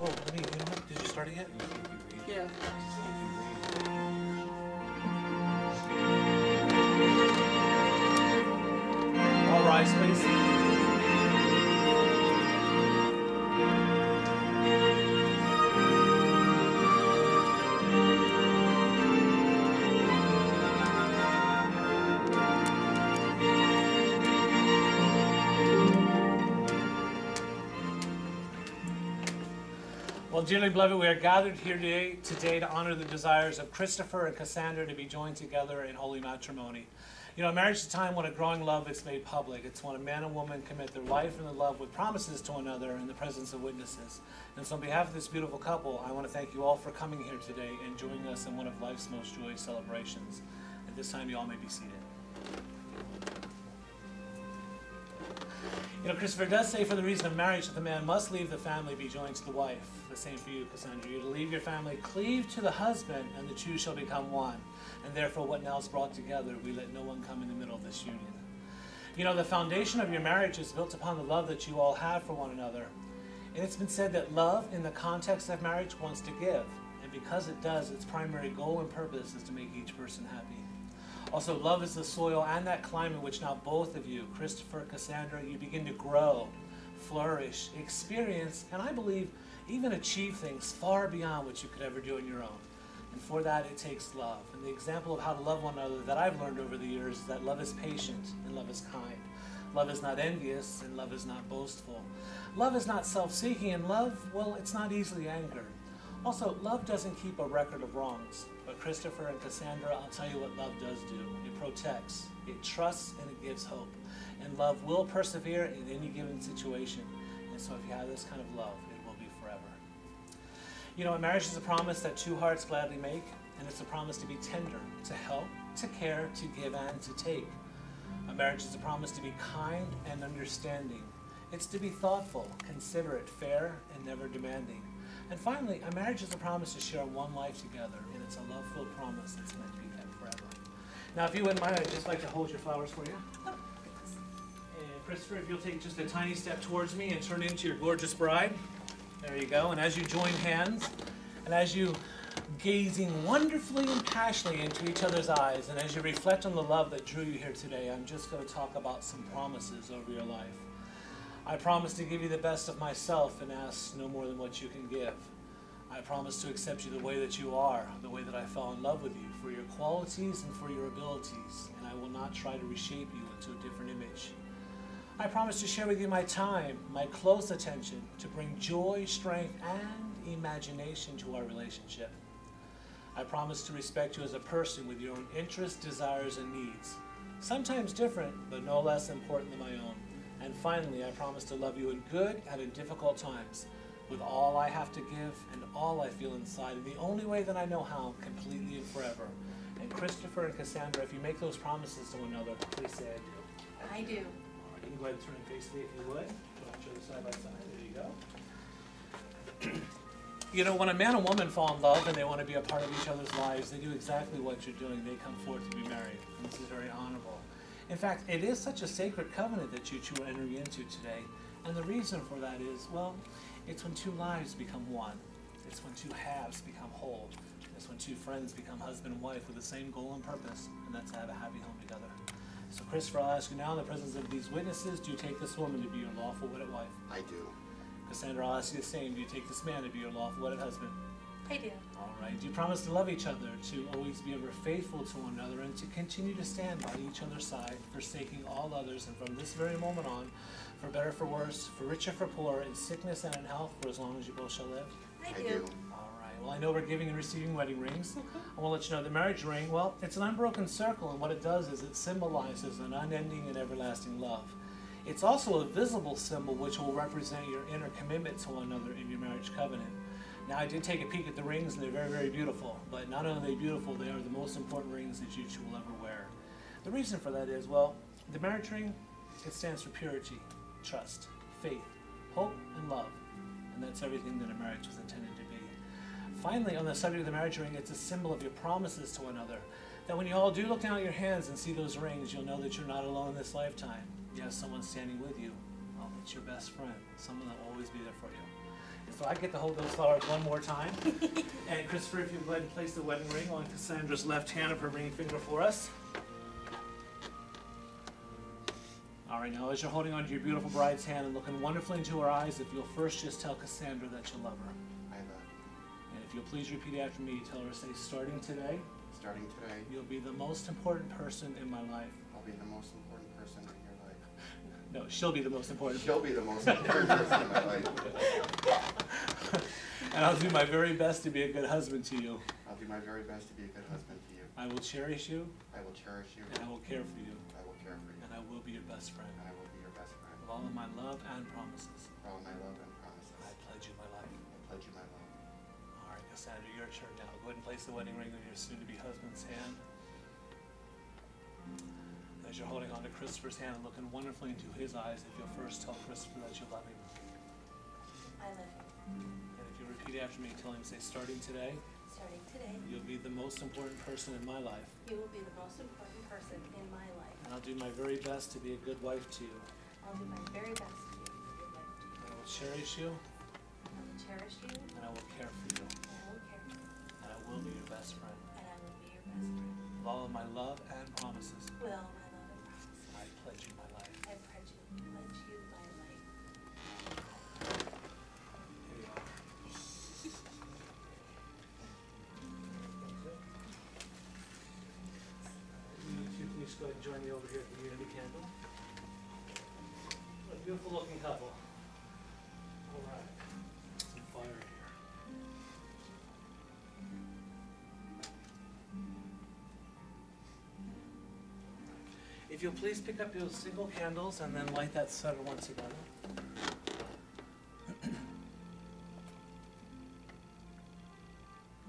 Oh, let me, you know what? Did you start it yet? Yeah. All rise, please. Well, dearly beloved, we are gathered here today to honor the desires of Christopher and Cassandra to be joined together in holy matrimony. You know, marriage is a time when a growing love is made public. It's when a man and woman commit their life and their love with promises to one another in the presence of witnesses. And so on behalf of this beautiful couple, I want to thank you all for coming here today and joining us in one of life's most joyous celebrations. At this time, you all may be seated. You know, Christopher does say for the reason of marriage that the man must leave the family, be joined to the wife. The same for you, Cassandra. You're to leave your family, cleave to the husband, and the two shall become one. And therefore what now is brought together, we let no one come in the middle of this union. You know, the foundation of your marriage is built upon the love that you all have for one another. And it's been said that love, in the context of marriage, wants to give. And because it does, its primary goal and purpose is to make each person happy. Also, love is the soil and that climate in which now both of you, Christopher, Cassandra, you begin to grow, flourish, experience, and I believe even achieve things far beyond what you could ever do on your own. And for that, it takes love. And the example of how to love one another that I've learned over the years is that love is patient and love is kind. Love is not envious and love is not boastful. Love is not self-seeking, and love, well, it's not easily angered. Also, love doesn't keep a record of wrongs. But Christopher and Cassandra, I'll tell you what love does do. It protects, it trusts, and it gives hope. And love will persevere in any given situation. And so if you have this kind of love, it will be forever. You know, a marriage is a promise that two hearts gladly make, and it's a promise to be tender, to help, to care, to give, and to take. A marriage is a promise to be kind and understanding. It's to be thoughtful, considerate, fair, and never demanding. And finally, a marriage is a promise to share one life together, and it's a love-filled promise that's meant to be kept forever. Now, if you wouldn't mind, I'd just like to hold your flowers for you. And Christopher, if you'll take just a tiny step towards me and turn into your gorgeous bride. There you go. And as you join hands, and as you gazing wonderfully and passionately into each other's eyes, and as you reflect on the love that drew you here today, I'm just going to talk about some promises over your life. I promise to give you the best of myself and ask no more than what you can give. I promise to accept you the way that you are, the way that I fell in love with you, for your qualities and for your abilities, and I will not try to reshape you into a different image. I promise to share with you my time, my close attention, to bring joy, strength, and imagination to our relationship. I promise to respect you as a person with your own interests, desires, and needs, sometimes different, but no less important than my own. And finally, I promise to love you in good and in difficult times, with all I have to give and all I feel inside, in the only way that I know how, completely and forever. And Christopher and Cassandra, if you make those promises to one another, please say I do. I do. All right, you can go ahead and turn and face me if you would. Put each other side by side. There you go. You know, when a man and woman fall in love and they want to be a part of each other's lives, they do exactly what you're doing. They come forth to be married. And this is very honorable. In fact, it is such a sacred covenant that you two are entering into today. And the reason for that is, well, it's when two lives become one. It's when two halves become whole. It's when two friends become husband and wife with the same goal and purpose, and that's to have a happy home together. So Christopher, I'll ask you now in the presence of these witnesses, do you take this woman to be your lawful wedded wife? I do. Cassandra, I'll ask you the same. Do you take this man to be your lawful wedded husband? I do. All right. Do you promise to love each other, to always be ever faithful to one another, and to continue to stand by each other's side, forsaking all others, and from this very moment on, for better, for worse, for richer, for poor, in sickness and in health, for as long as you both shall live? I do. All right. Well, I know we're giving and receiving wedding rings. I want to let you know the marriage ring, well, it's an unbroken circle, and what it does is it symbolizes an unending and everlasting love. It's also a visible symbol which will represent your inner commitment to one another in your marriage covenant. Now, I did take a peek at the rings, and they're very, very beautiful. But not only are they beautiful, they are the most important rings that you two will ever wear. The reason for that is, well, the marriage ring, it stands for purity, trust, faith, hope, and love. And that's everything that a marriage was intended to be. Finally, on the subject of the marriage ring, it's a symbol of your promises to one another. That when you all do look down at your hands and see those rings, you'll know that you're not alone in this lifetime. You have someone standing with you. Well, it's your best friend, someone that will always be there for you. So I get to hold those flowers one more time. And Christopher, if you go ahead and place the wedding ring on Cassandra's left hand of her ring finger for us. All right, now as you're holding onto your beautiful bride's hand and looking wonderfully into her eyes, if you'll first just tell Cassandra that you love her. I love And if you'll please repeat after me, tell her, say, starting today, you'll be the most important person in my life. I'll be the most important person in your life. No, she'll be the most important. She'll be the most important person in my life. And I'll do my very best to be a good husband to you. I'll do my very best to be a good husband to you. I will cherish you. I will cherish you. And I will care for you. I will care for you. And I will be your best friend. And I will be your best friend. With all of my love and promises. With all of my love and promises. I pledge you my life. I pledge you my love. All right, Cassandra, your turn now. Go ahead and place the wedding ring on your soon-to-be husband's hand. As you're holding on to Christopher's hand and looking wonderfully into his eyes, if you'll first tell Christopher that you love him. I love you. And if you repeat after me, tell him, say, starting today, you'll be the most important person in my life. You will be the most important person in my life. And I'll do my very best to be a good wife to you. I'll do my very best to be a good wife to you. I will cherish you. I will cherish you. And I will care for you. And I will care for you. And I will be your best friend. And I will be your best friend. With all of my love and promises. With all my love and promises. I pledge you my life. I pledge you my life. Here you are. You please go ahead and join me over here at the unity candle. What a beautiful looking couple. All right. Some fire here. If you'll please pick up those single candles and then light that center one together.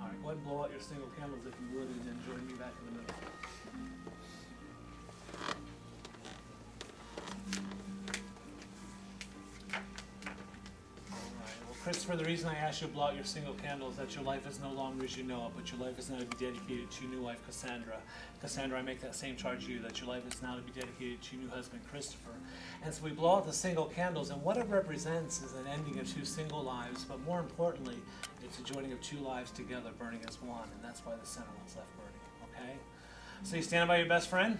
All right, go ahead and blow out your single candles if you would, and then join me back in the middle. Christopher, the reason I asked you to blow out your single candle is that your life is no longer as you know it, but your life is now to be dedicated to your new wife, Cassandra. Cassandra, I make that same charge to you, that your life is now to be dedicated to your new husband, Christopher. And so we blow out the single candles, and what it represents is an ending of two single lives, but more importantly, it's a joining of two lives together, burning as one, and that's why the center one's left burning, okay? So you stand by your best friend?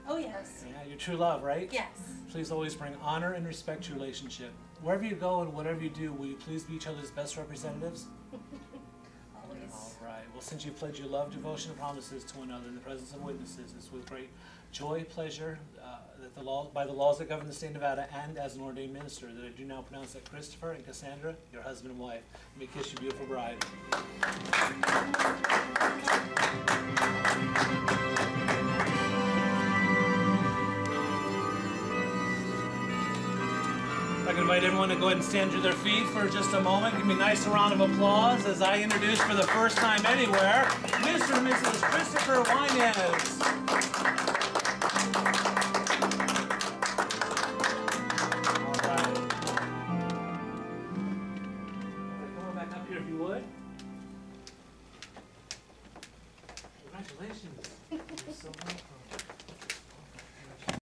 Oh, yes. Yeah, your true love, right? Yes. Please always bring honor and respect to your relationship. Wherever you go and whatever you do, will you please be each other's best representatives? Always. All right. Well, since you pledge your love, devotion, and promises to one another in the presence of witnesses, it's with great joy, pleasure, that by the laws that govern the state of Nevada, and as an ordained minister, that I do now pronounce that Christopher and Cassandra, your husband and wife, may kiss your beautiful bride. I can invite everyone to go ahead and stand to their feet for just a moment. Give me a nice round of applause as I introduce for the first time anywhere, Mr. and Mrs. Christopher Winans. All right. Come on back up here if you would.